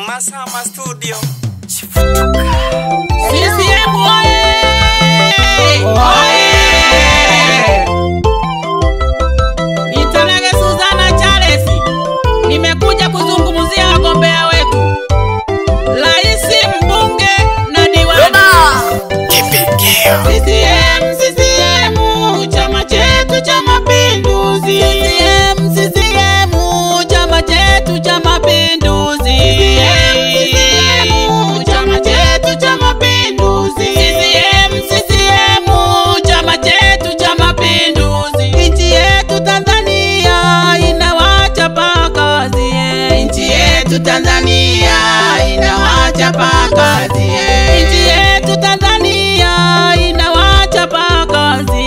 Masama Studio. CCM oye! Nitanage Suzana Charles. Nimekuja kuzungumzia wagombea wetu. Rais, mbunge na diwani. CCM, chama chetu cha mapinduzi. CCM, chama chetu cha mapinduzi. Chama chetu cha mapinduzi. CCM, chama chetu cha mapinduzi. Nchi yetu Tanzania inawachapa kazi. Nchi yetu Tanzania inawachapa kazi. Nchi yetu Tanzania inawachapa kazi.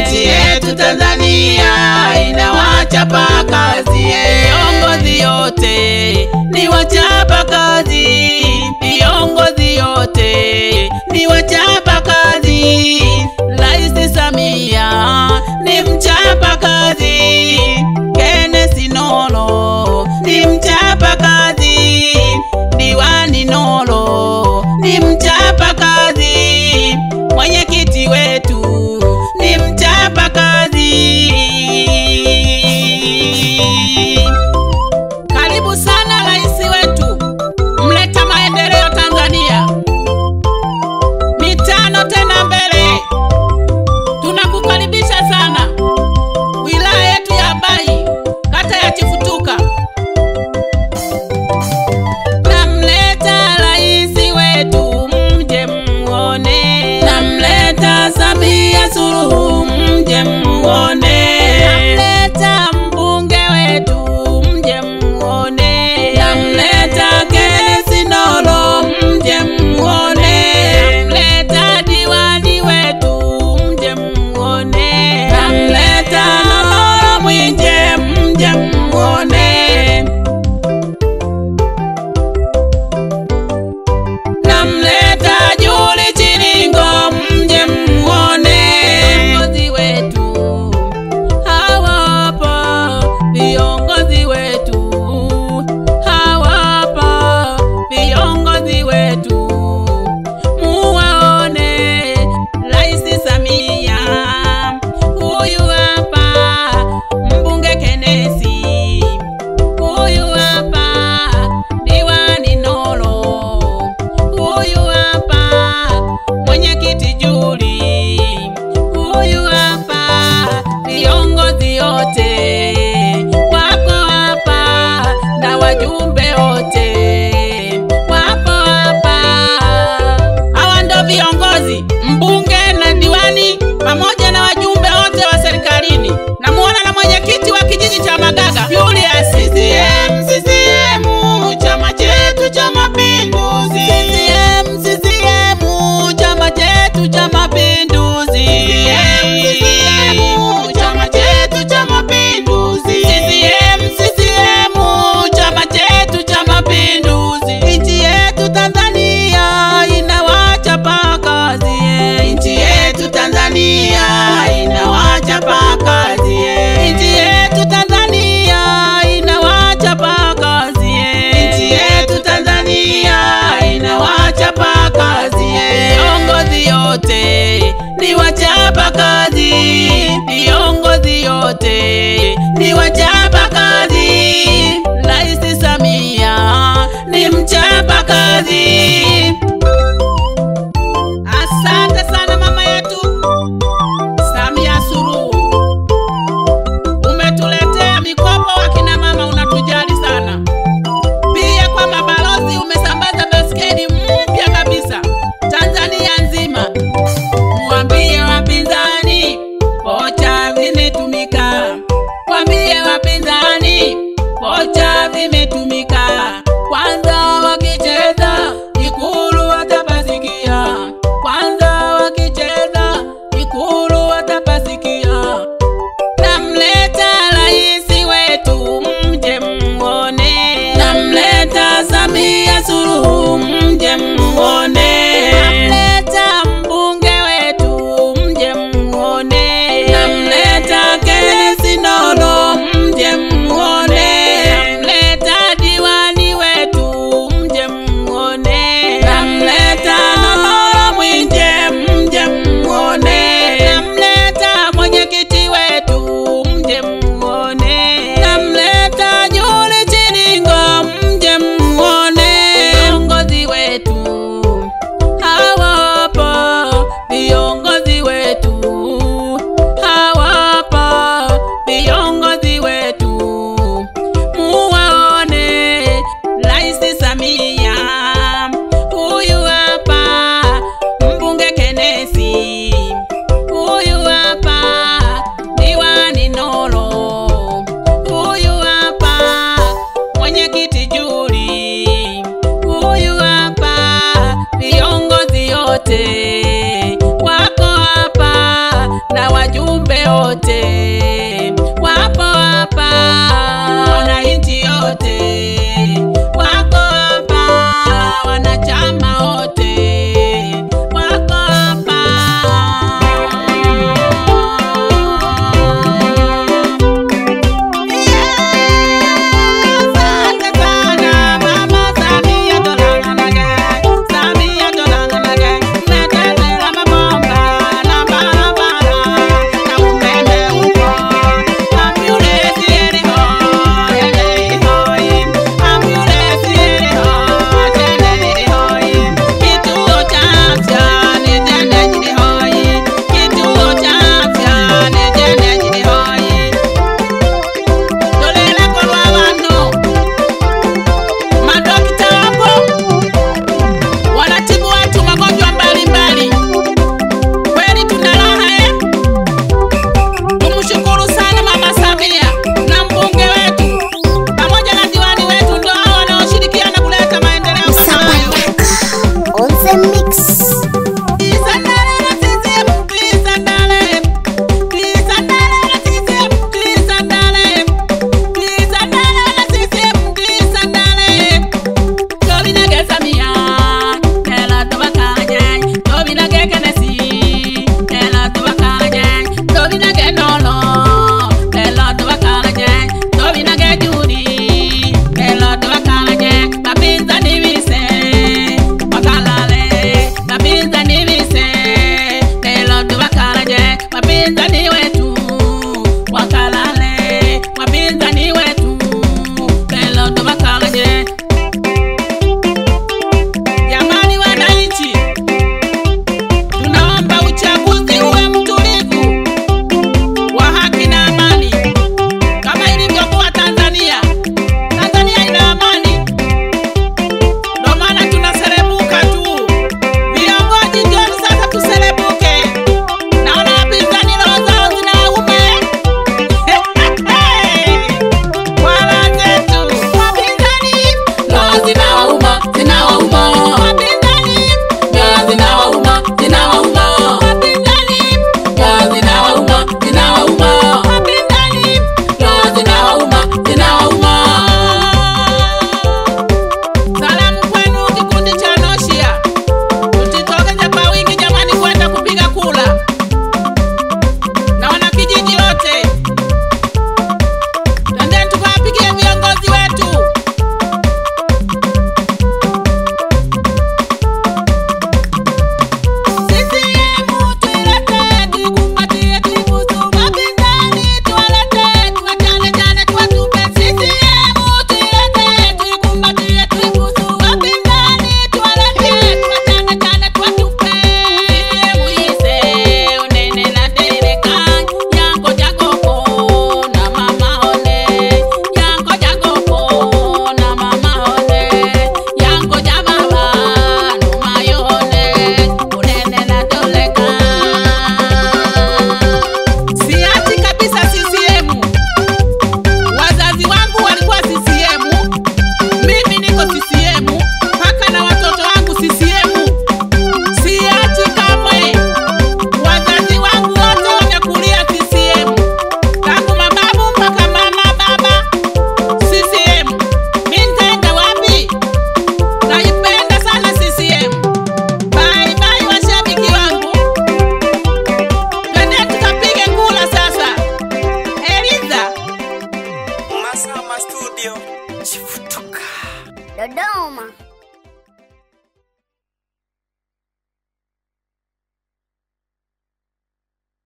Nchi yetu Tanzania inawachapa kazi. Viongozi yote ni wachapa kazi. Viongozi yote ni wachapa kazi. Rais Samia ni mchapa kazi. Kenneth Nolo ni mchapa kazi. Diwani Nolo ni mchapa kazi. Mwenyekiti wetu ni mchapa kazi. Karibu sana rais wetu, mleta maendeleo Tanzania. Mitano tena mbele. Tunakukaribisha sana. Wilaya yetu ya Bai, kata ya Chifutuka. Namleta rais wetu mje muone. Namleta Samia Suluhu mje muone. Namleta mbunge wetu mje muone. Namleta Kenneth Nolo mje muone. Namleta diwani wetu mje muone. Namleta Nolo Mwinje mje muone. Namleta Juli Chiringo mje muone. Viongozi wetu hawapo. Viongozi wetu hawapo. Viongozi wetu muwaone. Rais Samia huyu hapa. Mbunge Kenneth huyu hapa. Diwani Nolo huyu hapa. Mwenyekiti Juli huyu hapa. Viongozi yote wako hapa na wajumbe wote wako hapa. Hawa ndo viongozi, mbunge na diwani pamoja na wajumbe wote wa serikalini. Namuona na mwenyekiti wa kijiji cha Magaga Julius. CCM, chama chetu cha mapinduzi. CCM, chama chetu cha mapinduzi. Chama chetu cha mapinduzi. CCM, chama chetu cha mapinduzi. Nchi yetu Tanzania inawachapa kazi. Nchi yetu Tanzania inawachapa kazi. Nchi yetu Tanzania inawachapa kazi. Nchi yetu Tanzania inawachapa kazi. Viongozi yote ni wachapa kazi. Viongozi yote ni wachapa kazi. Rais Samia ni mchapa kazi. Asante sana mama yetu Samia Suluhu. Umetuletea mikopo wakina mama, unatujali sana. Pia kwa mabalozi umesambaza basketi mpya kabisa Tanzania nzima. Mwambie wapinzani vocha vimetumika. Mwambie wapinzani vocha vimetumika. Kwanza wakicheza Ikulu watapasikia. Kwanza wakicheza Ikulu watapasikia. Namleta rais wetu wote.